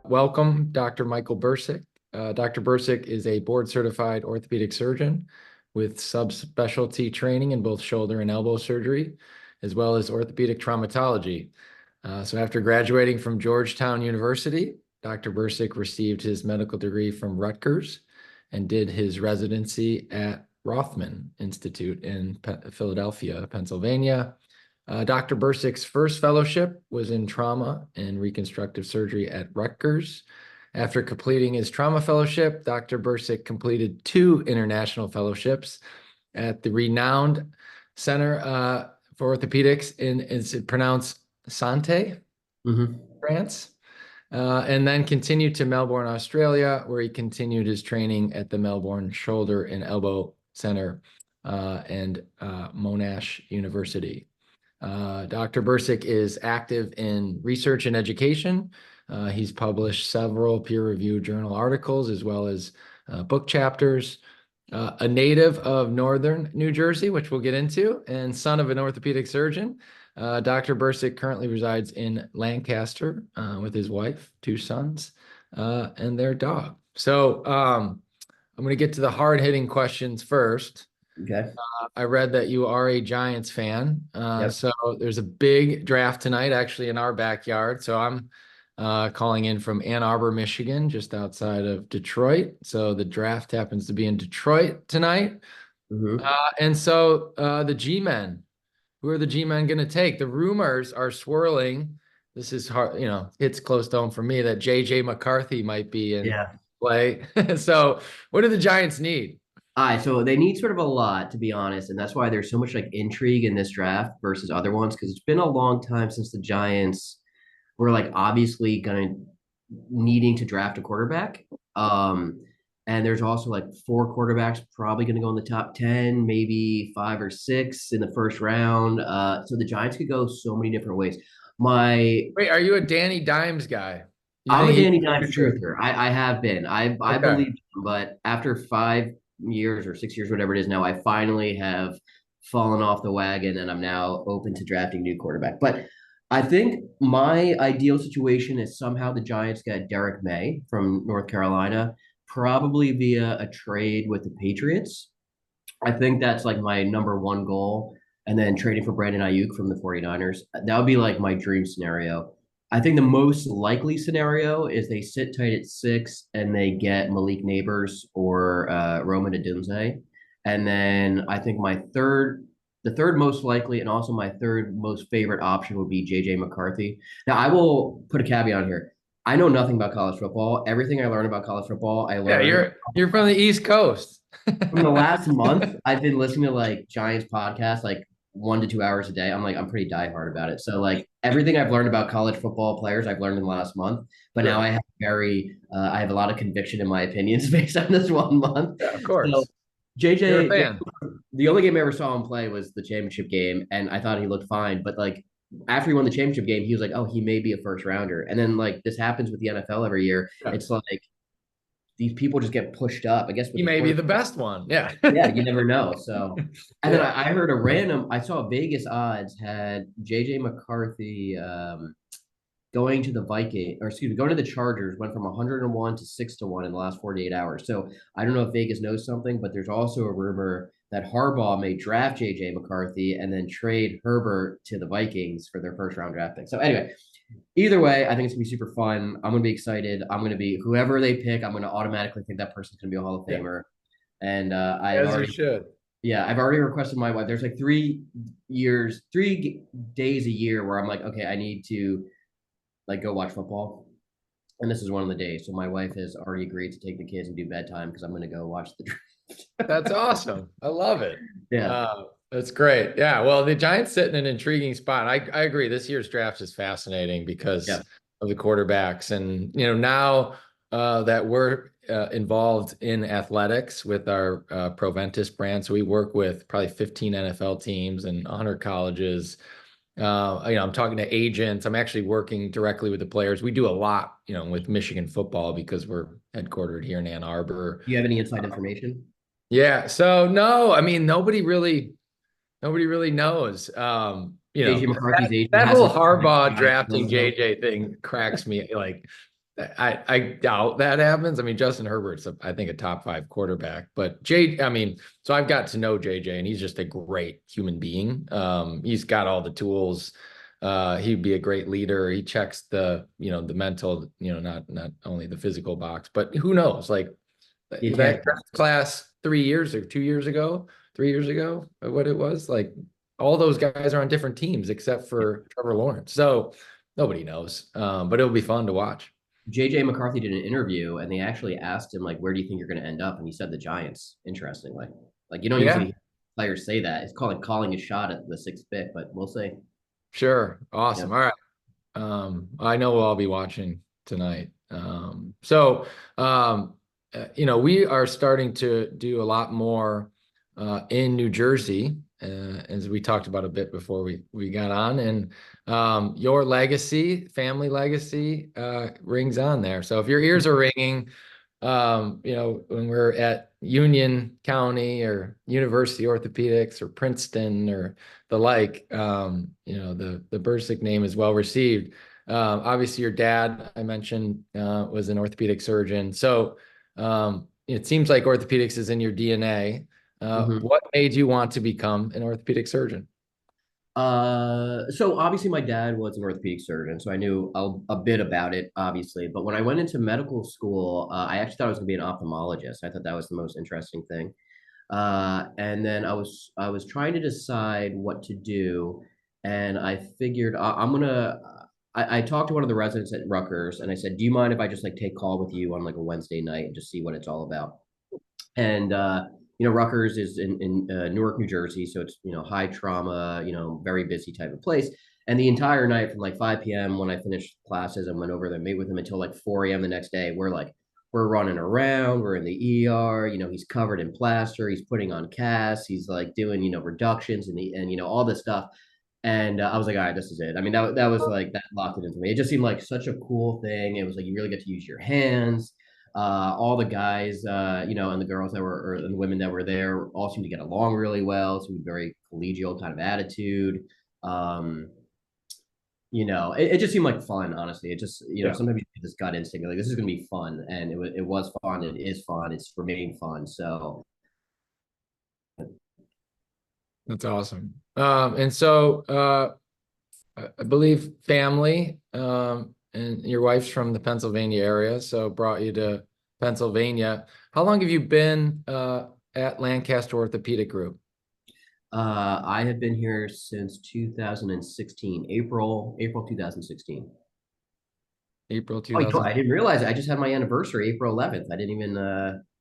Welcome, Dr. Michael Bercik. Dr. Bercik is a board-certified orthopedic surgeon with subspecialty training in both shoulder and elbow surgery, as well as orthopedic traumatology. So after graduating from Georgetown University, Dr. Bercik received his medical degree from Rutgers and did his residency at Rothman Institute in Philadelphia, Pennsylvania. Dr. Bercik's first fellowship was in trauma and reconstructive surgery at Rutgers. After completing his trauma fellowship, Dr. Bercik completed 2 international fellowships at the renowned Center for Orthopedics is it pronounced Santé, France, and then continued to Melbourne, Australia, where he continued his training at the Melbourne Shoulder and Elbow Center and Monash University. Dr. Bercik is active in research and education. He's published several peer-reviewed journal articles as well as book chapters. A native of northern New Jersey, which we'll get into, and son of an orthopedic surgeon, Dr. Bercik currently resides in Lancaster with his wife, 2 sons, and their dog. So I'm going to get to the hard-hitting questions first. Okay. I read that you are a Giants fan. Yep. So there's a big draft tonight, actually, in our backyard. So I'm calling in from Ann Arbor, Michigan, just outside of Detroit. So the draft happens to be in Detroit tonight. And so the G-men, who are the G-men going to take? The rumors are swirling. This is hard, it's close to home for me that J.J. McCarthy might be in play. So what do the Giants need? All right, so they need sort of a lot, to be honest, and that's why there's so much like intrigue in this draft versus other ones, because it's been a long time since the Giants were like obviously needing to draft a quarterback. And there's also like 4 quarterbacks probably going to go in the top 10, maybe 5 or 6 in the first round. So the Giants could go so many different ways. Wait, are you a Danny Dimes guy? I'm a Danny Dimes truther. I have been. I believe him, but after 5 years or 6 years, whatever it is now, I finally have fallen off the wagon and I'm now open to drafting new quarterback. But I think my ideal situation is somehow the Giants get Derek May from North Carolina, probably via a trade with the Patriots. I think that's like my number one goal. And then trading for Brandon Ayuk from the 49ers. That would be like my dream scenario. I think the most likely scenario is they sit tight at 6 and they get Malik Neighbors or Roman Odunze. And then I think the third most likely and also my third most favorite option would be JJ McCarthy. Now, I will put a caveat on here. I know nothing about college football. Everything I learned about college football, I learned. Yeah, you're from the East Coast. From the last month, I've been listening to like Giants podcasts, like 1 to 2 hours a day. I'm pretty diehard about it. So like everything I've learned about college football players, I've learned in the last month. But now I have a lot of conviction in my opinions based on this 1 month. Yeah, of course. So JJ, fan. the only game I ever saw him play was the championship game, and I thought he looked fine. But like after he won the championship game, he was like, "Oh, he may be a first rounder." And then like this happens with the NFL every year. Yeah. It's like these people just get pushed up. I guess he may be the best one. Yeah. Yeah, you never know. So, and then I heard I saw Vegas odds had JJ McCarthy going to the going to the Chargers, went from 101 to 6-1 in the last 48 hours. So I don't know if Vegas knows something, but there's also a rumor that Harbaugh may draft JJ McCarthy and then trade Herbert to the Vikings for their first round draft pick. So anyway, either way, I think it's gonna be super fun. I'm gonna be excited. I'm gonna be whoever they pick. I'm gonna automatically think that person's gonna be a Hall of Famer. And As you should. Yeah, I've already requested my wife. There's like 3 days a year where I'm like, okay, I need to like go watch football, and this is one of the days. So my wife has already agreed to take the kids and do bedtime because I'm gonna go watch the draft. That's awesome. I love it. Yeah. That's great. Yeah. Well, the Giants sit in an intriguing spot. I agree. This year's draft is fascinating because of the quarterbacks. And, now that we're involved in athletics with our Proventus brand, so we work with probably 15 NFL teams and 100 colleges. I'm talking to agents. I'm actually working directly with the players. We do a lot, with Michigan football because we're headquartered here in Ann Arbor. Do you have any inside information? Yeah. So no, I mean, nobody really knows. JJ McCarthy's agent that whole Harbaugh drafting JJ thing cracks me. Like, I doubt that happens. I mean, Justin Herbert's, I think, a top 5 quarterback, but I mean, so I've got to know JJ and he's just a great human being. He's got all the tools. He'd be a great leader. He checks the mental, not only the physical box, but who knows? Like The that entire class 3 years or 2 years ago, 3 years ago, what it was like, all those guys are on different teams except for Trevor Lawrence. So nobody knows. But it'll be fun to watch. JJ McCarthy did an interview and they actually asked him like, where do you think you're going to end up? And he said the Giants. Interestingly, like you don't Yeah, usually hear players say that. It's called like calling a shot at the sixth pick, but we'll see. sure. Yeah. Awesome. All right. I know we'll all be watching tonight. We are starting to do a lot more in New Jersey, as we talked about a bit before we got on, and your legacy, family legacy, rings on there. So if your ears are ringing, when we're at Union County or University Orthopedics or Princeton or the like, the Bercik name is well received. Obviously, your dad, I mentioned, was an orthopedic surgeon. So it seems like orthopedics is in your DNA. Mhm. What made you want to become an orthopedic surgeon? So obviously my dad was an orthopedic surgeon, so I knew a bit about it, obviously. But when I went into medical school, I actually thought I was going to be an ophthalmologist. I thought that was the most interesting thing. And then I was trying to decide what to do, and I figured I'm gonna. I talked to one of the residents at Rutgers, and I said, "Do you mind if I just like take call with you on like a Wednesday night and just see what it's all about?" And Rutgers is in Newark, New Jersey, so it's high trauma, very busy type of place. And the entire night from like 5 p.m. when I finished classes and went over there, made with him until like 4 a.m. the next day. We're running around, we're in the ER, he's covered in plaster, he's putting on casts, he's like doing reductions and all this stuff. And I was like, all right, this is it. I mean, that was like that locked it into me. It just seemed like such a cool thing. It was like you really get to use your hands. All the guys, and the girls and the women that were there all seemed to get along really well. So very collegial kind of attitude. Um, it just seemed like fun, honestly. It just, Yeah, sometimes you get this gut instinct, like this is going to be fun. And it was fun. It is fun. It's remained fun. So, that's awesome. And so I believe family, and your wife's from the Pennsylvania area, so brought you to Pennsylvania. How long have you been at Lancaster Orthopedic Group? I have been here since 2016, April 2016. April Oh, 2000. I didn't realize it. I just had my anniversary, April 11th. I didn't even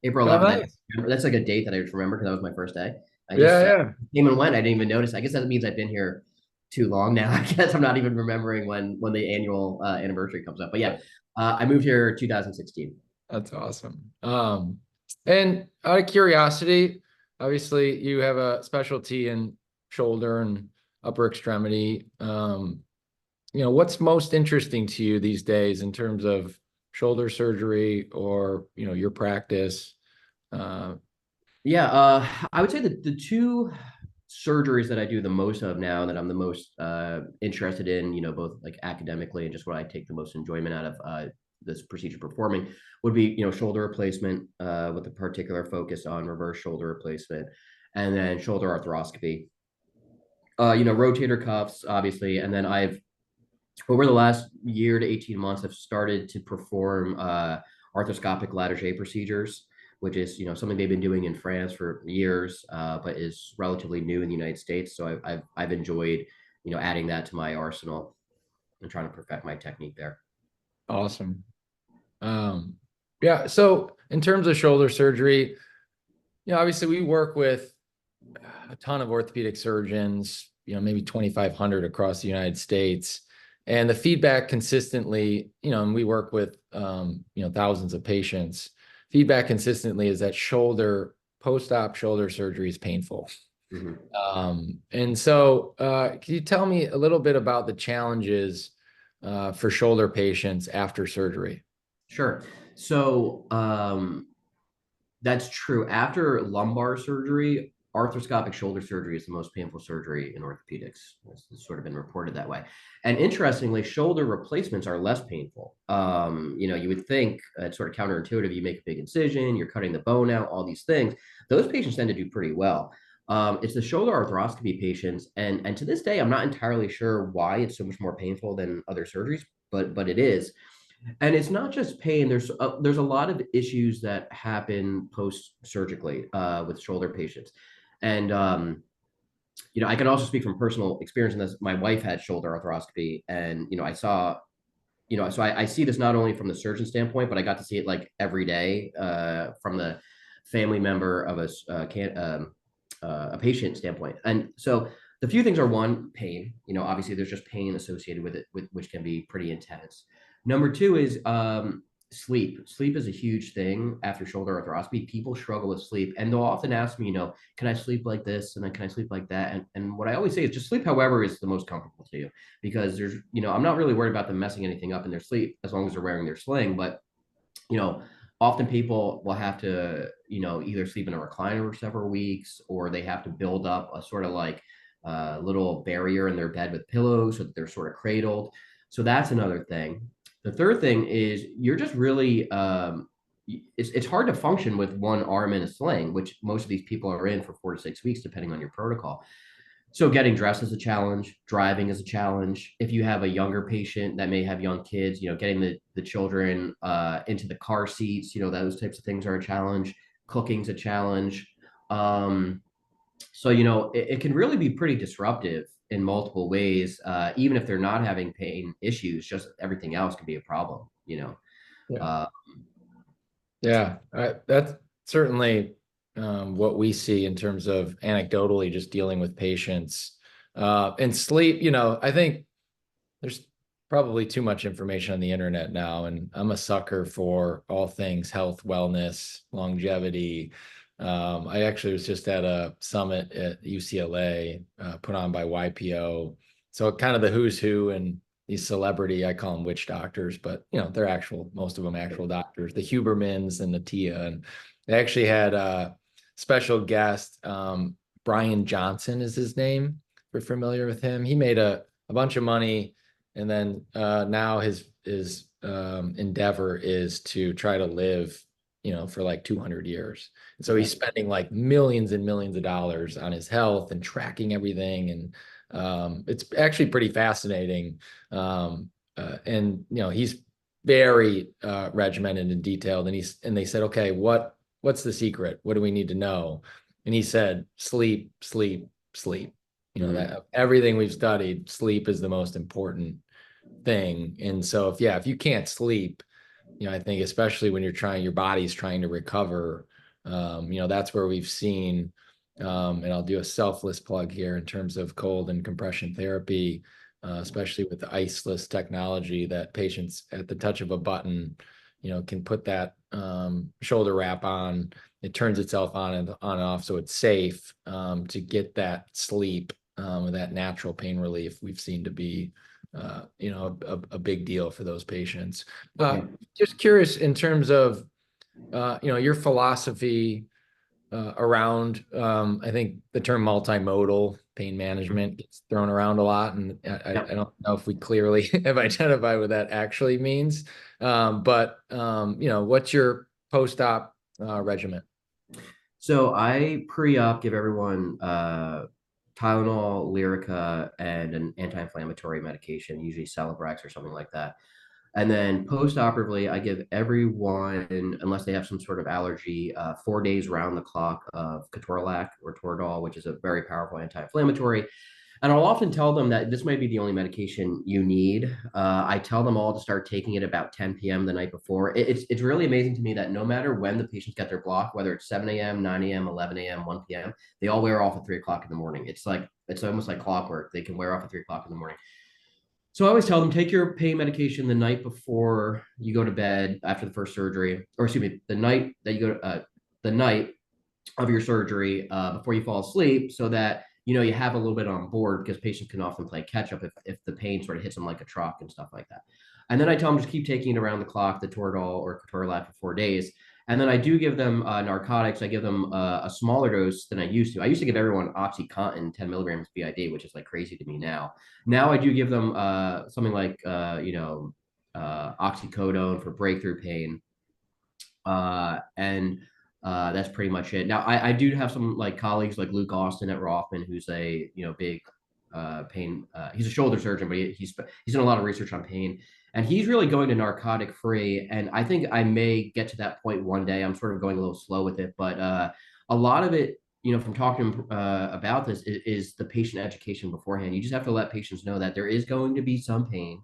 April Oh, 11th. nice. That's like a date that I just remember because that was my first day. I Yeah, just yeah. came and went. I didn't even notice. I guess that means I've been here too long now. I guess I'm not even remembering when the annual anniversary comes up. But yeah, I moved here 2016. That's awesome. And out of curiosity, obviously you have a specialty in shoulder and upper extremity. What's most interesting to you these days in terms of shoulder surgery or, your practice? Uh, Yeah, I would say that the two surgeries that I do the most of now that I'm the most interested in, both like academically and just what I take the most enjoyment out of this procedure performing would be, shoulder replacement with a particular focus on reverse shoulder replacement, and then shoulder arthroscopy. Rotator cuffs, obviously, and then I've over the last year to 18 months, I've started to perform arthroscopic latter J procedures, which is something they've been doing in France for years, but is relatively new in the United States. So I've enjoyed adding that to my arsenal and trying to perfect my technique there. awesome. Um, yeah. So in terms of shoulder surgery, obviously we work with a ton of orthopedic surgeons, maybe 2,500 across the United States. And the feedback consistently, and we work with, thousands of patients. Feedback consistently is that post-op shoulder surgery is painful. Mhm. And so can you tell me a little bit about the challenges for shoulder patients after surgery? Sure. So that's true. After lumbar surgery, arthroscopic shoulder surgery is the most painful surgery in orthopedics. It's sort of been reported that way. And interestingly, shoulder replacements are less painful. You would think it's sort of counterintuitive. You make a big incision, you're cutting the bone out, all these things. Those patients tend to do pretty well. It's the shoulder arthroscopy patients, and to this day, I'm not entirely sure why it's so much more painful than other surgeries, but it is. And it's not just pain. There's a lot of issues that happen post surgically with shoulder patients, and I can also speak from personal experience in this. My wife had shoulder arthroscopy, and I saw, so I see this not only from the surgeon standpoint, but I got to see it like every day from the family member of a patient standpoint. And so the few things are, one, pain. Obviously there's just pain associated with it, which can be pretty intense. Number two is sleep. Sleep is a huge thing after shoulder arthroscopy. People struggle with sleep, and they'll often ask me, can I sleep like this? And then can I sleep like that? And what I always say is just sleep however is the most comfortable to you, because I'm not really worried about them messing anything up in their sleep as long as they're wearing their sling. But, often people will have to, either sleep in a recliner for several weeks, or they have to build up a sort of like little barrier in their bed with pillows so that they're sort of cradled. So that's another thing. The third thing is you're just really, it's hard to function with one arm in a sling, which most of these people are in for 4 to 6 weeks, depending on your protocol. So getting dressed is a challenge, driving is a challenge. If you have a younger patient that may have young kids, getting the children into the car seats, those types of things are a challenge. Cooking's a challenge. So, it can really be pretty disruptive in multiple ways, even if they're not having pain issues. Just everything else can be a problem, Yeah. Uh, Yeah, that's certainly what we see in terms of anecdotally just dealing with patients. And sleep, I think there's probably too much information on the internet now, and I'm a sucker for all things health, wellness, longevity. I actually was just at a summit at UCLA put on by YPO. So kind of the who's who and these celebrity, I call them witch doctors, but they're most of them actual doctors, the Hubermans and the Tia. And they actually had a special guest, Brian Johnson is his name. If you're familiar with him. He made a bunch of money, and then now his endeavor is to try to live, for like 200 years. And so he's spending like millions and millions of dollars on his health and tracking everything. And it's actually pretty fascinating. And he's very regimented and detailed. And they said, okay, what's the secret? What do we need to know? And he said, sleep, sleep, sleep. That everything we've studied, sleep is the most important thing. And so if you can't sleep, I think especially when your body's trying to recover, that's where we've seen, and I'll do a selfless plug here in terms of cold and compression therapy, especially with the iceless technology that patients at the touch of a button, can put that shoulder wrap on. It turns itself on and off, so it's safe to get that sleep with that natural pain relief. We've seen to be a big deal for those patients. Just curious in terms of your philosophy around, I think the term multimodal pain management gets thrown around a lot, and I don't know if we clearly have identified what that actually means. But what's your post-op regimen? So I pre-op give everyone Tylenol, Lyrica, and an anti-inflammatory medication, usually Celebrex or something like that. And then post-operatively, I give everyone, unless they have some sort of allergy, 4 days round the clock of ketorolac or Toradol, which is a very powerful anti-inflammatory. And I'll often tell them that this might be the only medication you need. I tell them all to start taking it about 10 p.m. the night before. It's really amazing to me that no matter when the patients get their block, whether it's 7 a.m., 9 a.m., 11 a.m., 1 p.m., they all wear off at 3 o'clock in the morning. It's almost like clockwork. They can wear off at 3 o'clock in the morning. So I always tell them, take your pain medication the night before you go to bed after the first surgery, or excuse me, the night that you go, the night of your surgery before you fall asleep, so that you have a little bit on board, because patients can often play catch up if the pain sort of hits them like a truck and stuff like that. And then I tell them just keep taking it around the clock, the Toradol or Ketorolac for 4 days. And then I do give them narcotics. I give them a smaller dose than I used to. I used to give everyone OxyContin 10 milligrams BID, which is like crazy to me now. Now I do give them something like, oxycodone for breakthrough pain. And that's pretty much it. Now, I do have some like colleagues like Luke Austin at Rothman, who's a big pain. He's a shoulder surgeon, but he's done a lot of research on pain, and he's really going to narcotic free. And I think I may get to that point one day. I'm sort of going a little slow with it, but a lot of it, from talking to him about this, is the patient education beforehand. You just have to let patients know that there is going to be some pain,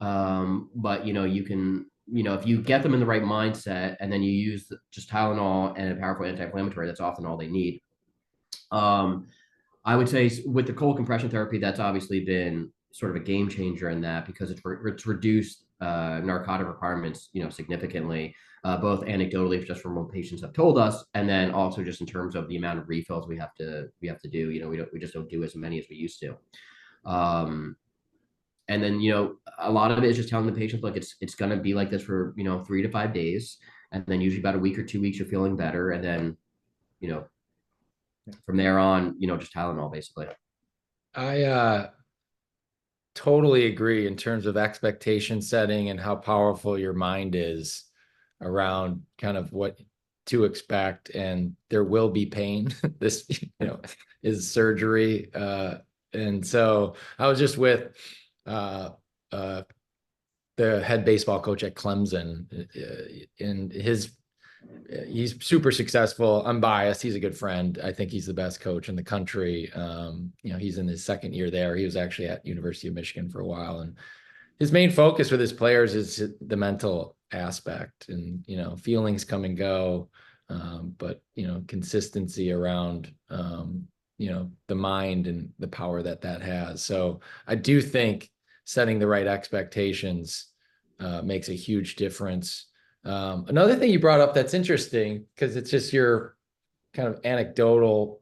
but you can, if you get them in the right mindset and then you use just Tylenol and a powerful anti-inflammatory, that's often all they need. I would say with the cold compression therapy, that's obviously been sort of a game changer in that, because it's reduced narcotic requirements, significantly, both anecdotally, just from what patients have told us, and then also just in terms of the amount of refills we have to do. We just don't do as many as we used to. And then, a lot of it is just telling the patients, like, it's going to be like this for, 3 to 5 days. And then usually about a week or 2 weeks, you're feeling better. And then, from there on, just Tylenol, basically. I totally agree in terms of expectation setting and how powerful your mind is around kind of what to expect. And there will be pain. This, is surgery. And so I was just with the head baseball coach at Clemson, and he's super successful. I'm biased. He's a good friend. I think he's the best coach in the country. He's in his second year there. He was actually at University of Michigan for a while, and his main focus with his players is the mental aspect, and feelings come and go, but consistency around the mind and the power that has. So I do think setting the right expectations makes a huge difference. Another thing you brought up that's interesting, because it's just your kind of anecdotal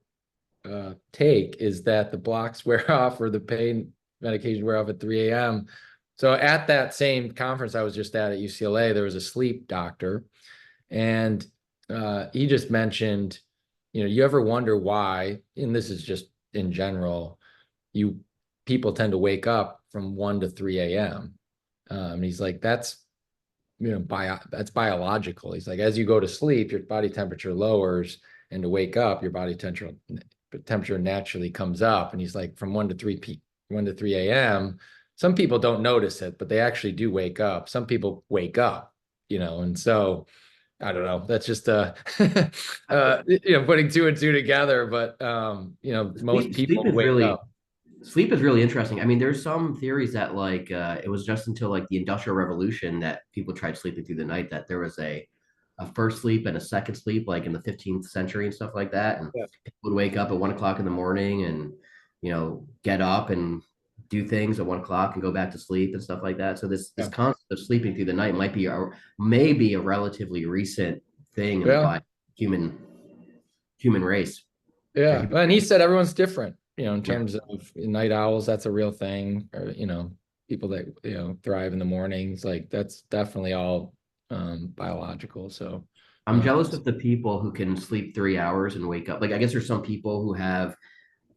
take, is that the blocks wear off, or the pain medication wear off at 3 a.m. So at that same conference I was just at UCLA, there was a sleep doctor, and he just mentioned, you ever wonder why, and this is just in general, people tend to wake up from 1 to 3 a.m. And he's like, that's that's biological. He's like, as you go to sleep, your body temperature lowers, and to wake up, your body temperature naturally comes up. And he's like, from 1 to 3 a.m., some people don't notice it, but they actually do wake up. Some people wake up, and so I don't know. That's just putting 2 and 2 together. But most people wake up. Sleep is really interesting. I mean, there's some theories that, like, it was just until like the Industrial Revolution that people tried sleeping through the night, that there was a first sleep and a second sleep, like in the 15th century and stuff like that. And people would wake up at 1 o'clock in the morning and, get up and do things at 1 o'clock and go back to sleep and stuff like that. So this concept of sleeping through the night might be maybe a relatively recent thing in the human race. Yeah. And he said everyone's different, in terms of night owls. That's a real thing. Or, people that, thrive in the mornings, like that's definitely all biological. So I'm jealous of the people who can sleep 3 hours and wake up. Like, I guess there's some people who have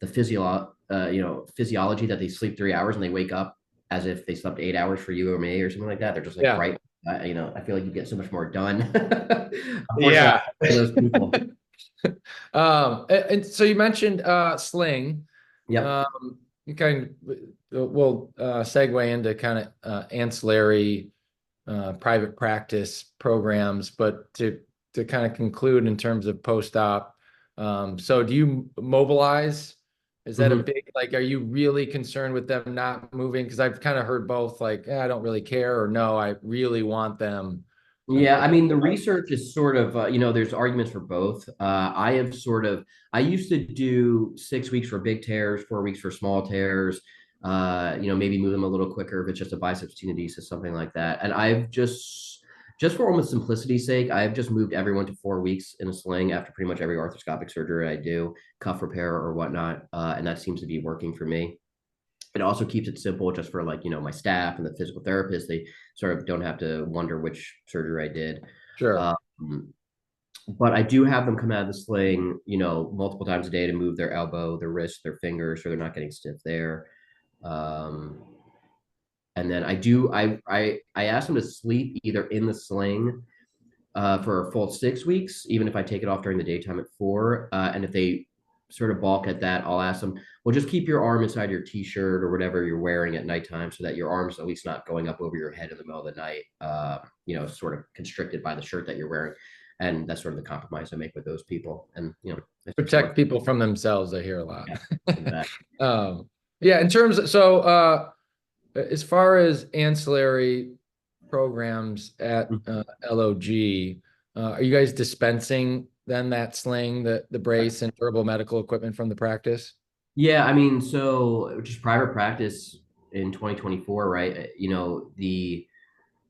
the physiology that they sleep 3 hours and they wake up as if they slept 8 hours for you or me or something like that. They're just like bright. I feel like you get so much more done. Yeah. Those people. And so you mentioned Sling. Yeah. You kind of will segue into kind of ancillary private practice programs, but to kind of conclude in terms of post-op. So do you mobilize? Is that a big, like, are you really concerned with them not moving? Because I've kind of heard both, like, I don't really care, or no, I really want them. Yeah, I mean, the research is sort of, there's arguments for both. I used to do 6 weeks for big tears, 4 weeks for small tears, maybe move them a little quicker if it's just a biceps tenodesis, something like that. And I've just for almost simplicity's sake, I've just moved everyone to 4 weeks in a sling after pretty much every arthroscopic surgery I do, cuff repair or whatnot. And that seems to be working for me. It also keeps it simple just for like, my staff and the physical therapist. They sort of don't have to wonder which surgery I did. Sure. Um, but I do have them come out of the sling, multiple times a day to move their elbow, their wrist, their fingers, so they're not getting stiff there. Um, and then I ask them to sleep either in the sling for a full 6 weeks, even if I take it off during the daytime at 4. And if they sort of balk at that, I'll ask them, well, just keep your arm inside your t-shirt or whatever you're wearing at nighttime so that your arm's at least not going up over your head in the middle of the night, sort of constricted by the shirt that you're wearing. And that's sort of the compromise I make with those people. And, Protect people from themselves, I hear a lot. Yeah, exactly. Yeah, in terms of, as far as ancillary programs at LOG, are you guys dispensing then that sling, the brace and durable medical equipment from the practice? Yeah, I mean, so just private practice in 2024, right? The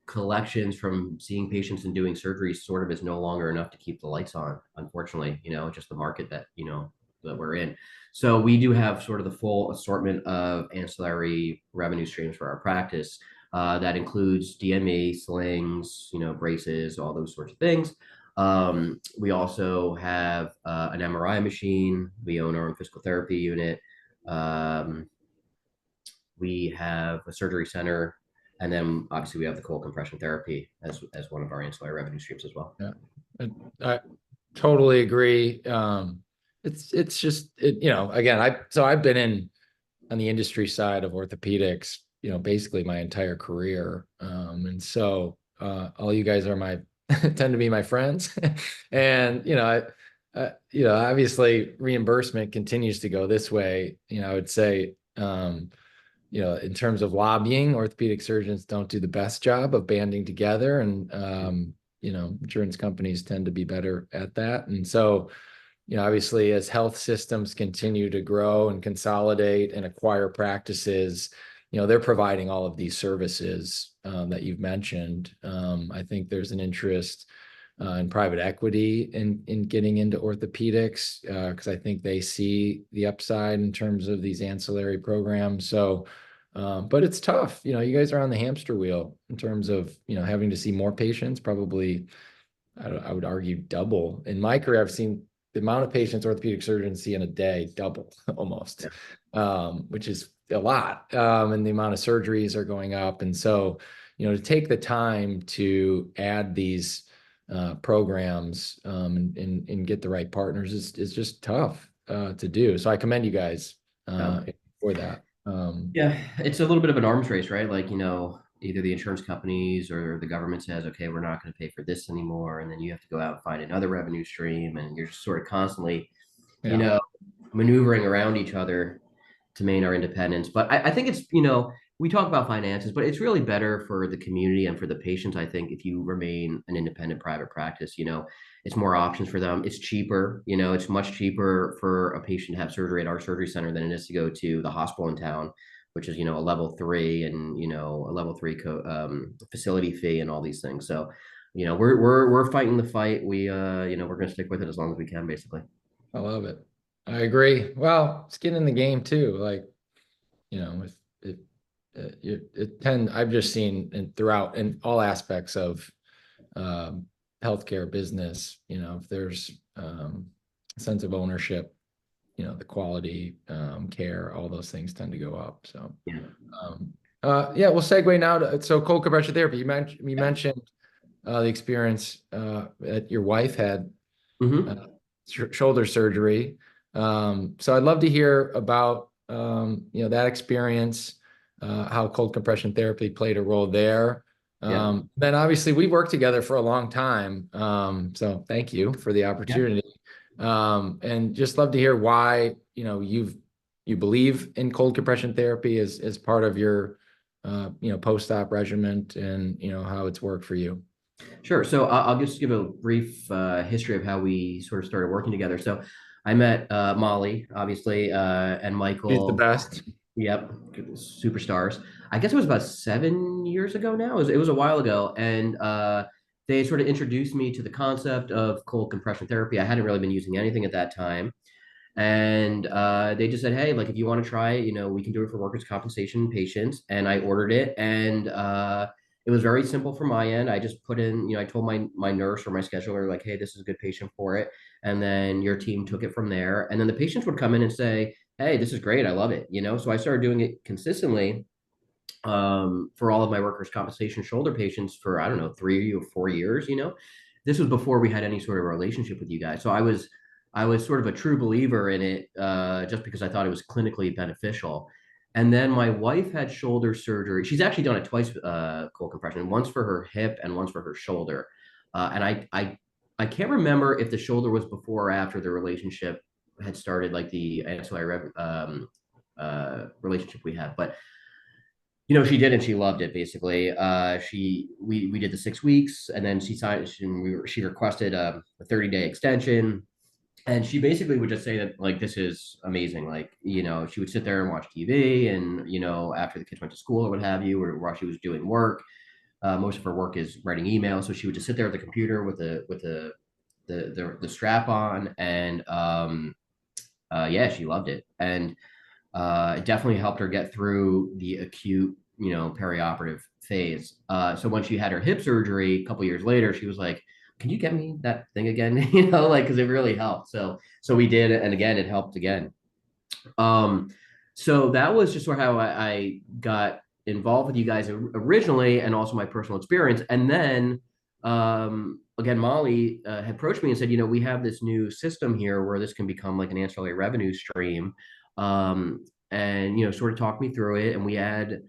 collections from seeing patients and doing surgery sort of is no longer enough to keep the lights on, unfortunately, just the market that we're in. So we do have sort of the full assortment of ancillary revenue streams for our practice. That includes DME, slings, braces, all those sorts of things. We also have an MRI machine. We own our own physical therapy unit. We have a surgery center, and then obviously we have the cold compression therapy as one of our ancillary revenue streams as well. Yeah, I totally agree. It's just again, I've been on the industry side of orthopedics, basically my entire career, and so all you guys are tend to be my friends, and obviously reimbursement continues to go this way. I would say. In terms of lobbying, orthopedic surgeons don't do the best job of banding together, and insurance companies tend to be better at that. And so, obviously, as health systems continue to grow and consolidate and acquire practices, they're providing all of these services that you've mentioned. I think there's an interest in private equity in getting into orthopedics because I think they see the upside in terms of these ancillary programs. So, but it's tough. You guys are on the hamster wheel in terms of having to see more patients. Probably, I would argue double. In my career, I've seen the amount of patients orthopedic surgeons see in a day double almost, which is a lot. And the amount of surgeries are going up, and so to take the time to add these programs and get the right partners is just tough to do. So I commend you guys for that. Yeah, it's a little bit of an arms race, right? Like, either the insurance companies or the government says, okay, we're not going to pay for this anymore. And then you have to go out and find another revenue stream. And you're just sort of constantly, maneuvering around each other to maintain our independence. But I think it's, we talk about finances, but it's really better for the community and for the patients. I think if you remain an independent private practice, it's more options for them. It's cheaper, it's much cheaper for a patient to have surgery at our surgery center than it is to go to the hospital in town, which is, a level 3 and, a level 3 facility fee and all these things. So, we're fighting the fight. We're going to stick with it as long as we can, basically. I love it. I agree. Well, skin in the game too. Like, I've just seen throughout in all aspects of healthcare business, if there's a sense of ownership, the quality, care, all those things tend to go up. So, we'll segue now to cold compression therapy. You mentioned the experience that your wife had shoulder surgery. So I'd love to hear about that experience, how cold compression therapy played a role there. Then obviously we worked together for a long time. So thank you for the opportunity. And just love to hear why, you believe in cold compression therapy as part of your, post-op regimen and, how it's worked for you. Sure. So I'll just give a brief history of how we sort of started working together. So I met Molly, obviously, and Michael. She's the best. Yep, superstars. I guess it was about 7 years ago now. It was a while ago, and they sort of introduced me to the concept of cold compression therapy. I hadn't really been using anything at that time, And they just said, hey, like if you want to try it, we can do it for workers' compensation patients. And I ordered it, and it was very simple from my end. I just put in, I told my nurse or my scheduler, like, hey, this is a good patient for it. And then your team took it from there. And then the patients would come in and say, hey, this is great. I love it. So I started doing it consistently for all of my workers' compensation shoulder patients for, I don't know, 3 or 4 years. This was before we had any sort of relationship with you guys. So I was sort of a true believer in it, just because I thought it was clinically beneficial. And then my wife had shoulder surgery. She's actually done it twice, cold compression, once for her hip and once for her shoulder. And I can't remember if the shoulder was before or after the relationship had started, like the ancillary relationship we had. But she did, and she loved it. Basically, we did the 6 weeks, and then she signed. She requested a 30-day extension, and she basically would just say that, like, this is amazing. Like, she would sit there and watch TV, and after the kids went to school or what have you, or while she was doing work, most of her work is writing emails, so she would just sit there at the computer with the strap on, and yeah, she loved it, and it definitely helped her get through the acute, perioperative phase. So when she had her hip surgery a couple years later, she was like, "Can you get me that thing again?" Like, because it really helped. So we did, and again, it helped again. Um, so that was just sort of how I got involved with you guys originally, and also my personal experience. And then again, Molly had approached me and said, we have this new system here where this can become like an ancillary revenue stream. And sort of talked me through it. And we had,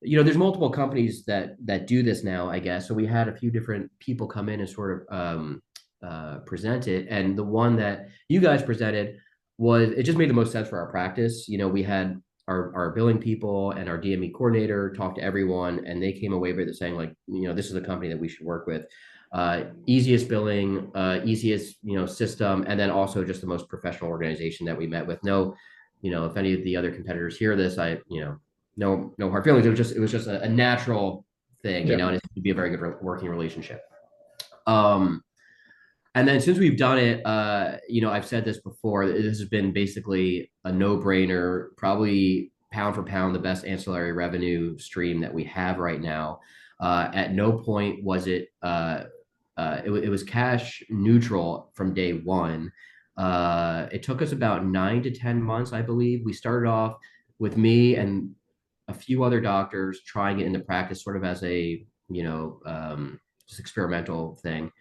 there's multiple companies that do this now, I guess. So we had a few different people come in and sort of present it. And the one that you guys presented it just made the most sense for our practice. We had our billing people and our DME coordinator talk to everyone, and they came away with it saying, like, this is a company that we should work with. Easiest billing, easiest, system, and then also just the most professional organization that we met with. No, if any of the other competitors hear this, no hard feelings. It was just a natural thing, Yeah. and it would be a very good working relationship. And then since we've done it, I've said this before, this has been basically a no-brainer, probably pound for pound, the best ancillary revenue stream that we have right now. At no point was it was cash neutral from day one. It took us about 9 to 10 months, I believe. We started off with me and a few other doctors trying it into practice, sort of as a, just experimental thing.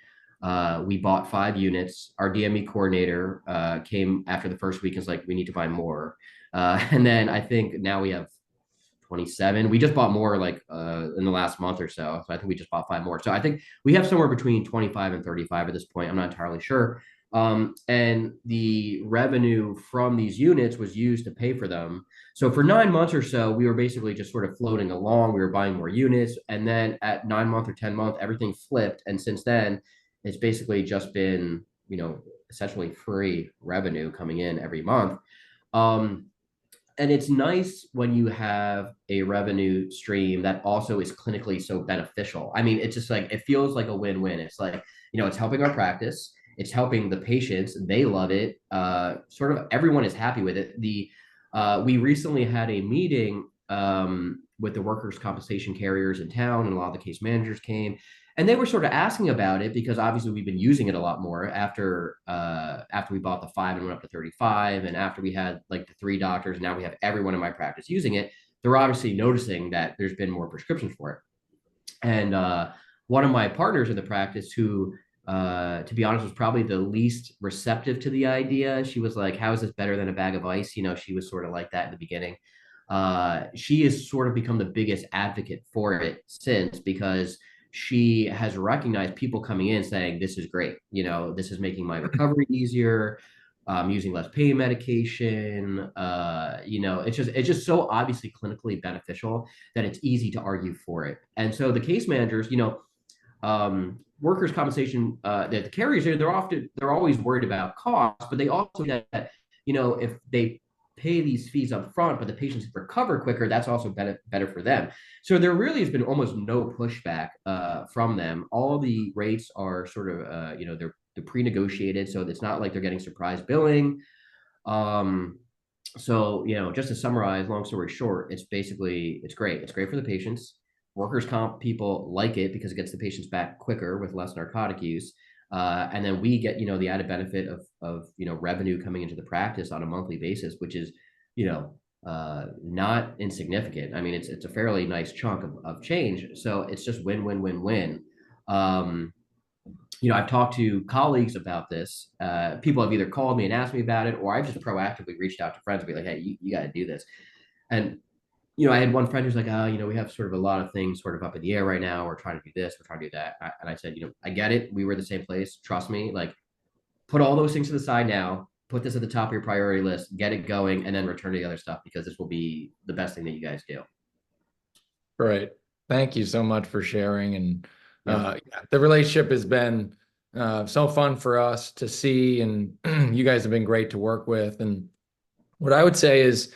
We bought 5 units. Our DME coordinator came after the first week and was like, we need to buy more. And then I think now we have 27. We just bought more like in the last month or so. So I think we just bought 5 more. So I think we have somewhere between 25 and 35 at this point. I'm not entirely sure. And the revenue from these units was used to pay for them. So for 9 months or so, we were basically just sort of floating along. We were buying more units. And then at 9 month or 10 month, everything flipped. And since then, it's basically just been, essentially free revenue coming in every month. And it's nice when you have a revenue stream that also is clinically so beneficial. I mean, it's just like, it feels like a win-win. It's like, it's helping our practice. It's helping the patients. They love it. Sort of everyone is happy with it. We recently had a meeting with the workers' compensation carriers in town, and a lot of the case managers came, and they were sort of asking about it because obviously we've been using it a lot more after we bought the 5 and went up to 35, and after we had like the 3 doctors, now we have everyone in my practice using it. They're obviously noticing that there's been more prescriptions for it. And one of my partners in the practice, who to be honest was probably the least receptive to the idea, she was like, how is this better than a bag of ice? She was sort of like that in the beginning. She has sort of become the biggest advocate for it since, because she has recognized people coming in saying, this is great. This is making my recovery easier. Using less pain medication. It's just so obviously clinically beneficial that it's easy to argue for it. And so the case managers, workers' compensation, the carriers, they're always worried about cost, but they also that, if they pay these fees up front, but the patients recover quicker, that's also better for them. So there really has been almost no pushback from them. All the rates are sort of, they're pre-negotiated, so it's not like they're getting surprise billing. So, just to summarize, long story short, it's great. It's great for the patients. Workers' comp people like it because it gets the patients back quicker with less narcotic use. And then we get, the added benefit of revenue coming into the practice on a monthly basis, which is, not insignificant. I mean, it's a fairly nice chunk of change. So it's just win, win, win, win. Um, I've talked to colleagues about this. People have either called me and asked me about it, or I've just proactively reached out to friends and be like, hey, you got to do this. And, I had one friend who's like, we have sort of a lot of things sort of up in the air right now. We're trying to do this, we're trying to do that. And I said, I get it. We were in the same place. Trust me. Like, put all those things to the side now, put this at the top of your priority list, get it going, and then return to the other stuff because this will be the best thing that you guys do. Great. Thank you so much for sharing. And Yeah. the relationship has been so fun for us to see, and you guys have been great to work with. And what I would say is,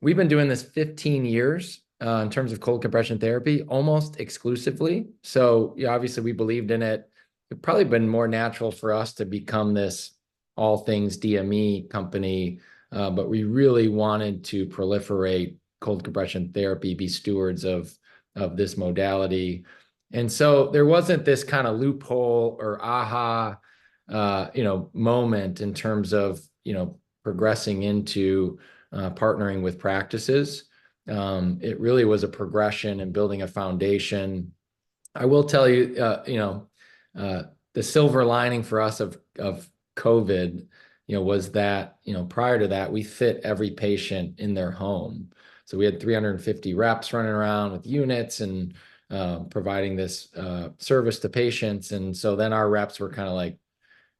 we've been doing this 15 years in terms of cold compression therapy, almost exclusively. So obviously we believed in it. It'd probably been more natural for us to become this all things DME company, but we really wanted to proliferate cold compression therapy, be stewards of this modality. And so there wasn't this kind of loophole or aha, moment in terms of, progressing into partnering with practices. It really was a progression and building a foundation. I will tell you, the silver lining for us of COVID, was that, prior to that, we fit every patient in their home. So we had 350 reps running around with units and providing this service to patients. And so then our reps were kind of like,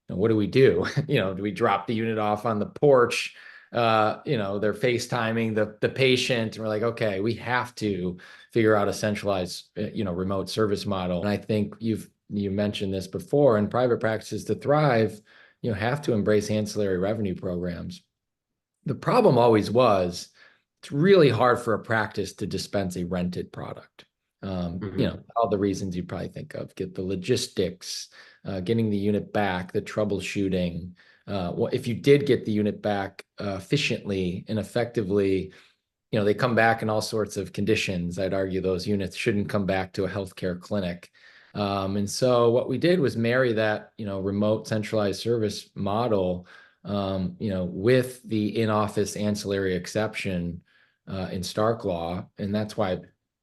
what do we do? Do we drop the unit off on the porch? They're FaceTiming the patient, and we're like, okay, we have to figure out a centralized, remote service model. And I think you mentioned this before, and private practices to thrive, have to embrace ancillary revenue programs. The problem always was it's really hard for a practice to dispense a rented product. All the reasons you probably think of, get the logistics, getting the unit back, the troubleshooting. If you did get the unit back efficiently and effectively, they come back in all sorts of conditions. I'd argue those units shouldn't come back to a healthcare clinic. And so what we did was marry that, remote centralized service model, with the in-office ancillary exception in Stark Law. And that's why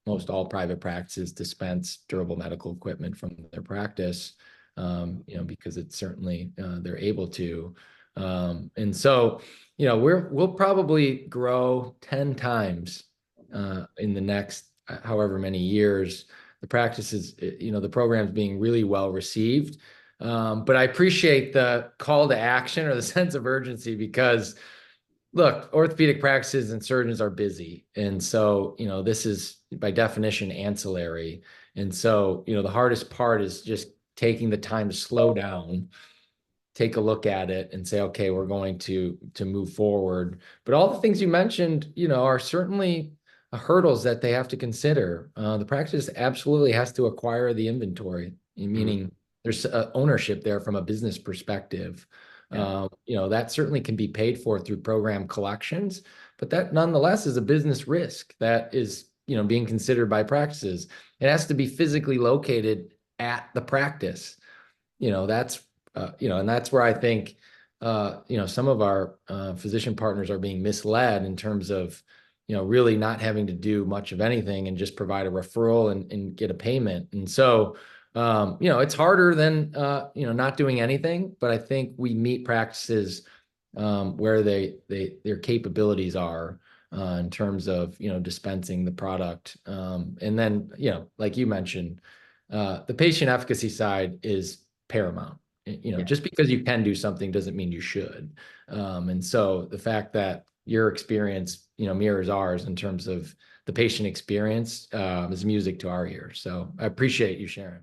most all private practices dispense durable medical equipment from their practice, because it's certainly they're able to. And so, we'll probably grow 10 times in the next however many years. The practice is, the program's being really well received. But I appreciate the call to action or the sense of urgency because, look, orthopedic practices and surgeons are busy. And so, this is by definition ancillary. And so, the hardest part is just taking the time to slow down, take a look at it and say, okay, we're going to move forward. But all the things you mentioned, are certainly hurdles that they have to consider. The practice absolutely has to acquire the inventory, meaning there's ownership there from a business perspective. Yeah. That certainly can be paid for through program collections, but that nonetheless is a business risk that is, being considered by practices. It has to be physically located at the practice. That's, and that's where I think, some of our physician partners are being misled in terms of, really not having to do much of anything and just provide a referral and get a payment. And so, it's harder than, not doing anything, but I think we meet practices where their capabilities are in terms of, dispensing the product. And then, like you mentioned, the patient efficacy side is paramount. Just because you can do something doesn't mean you should. And so the fact that your experience, mirrors ours in terms of the patient experience is music to our ears. So I appreciate you sharing.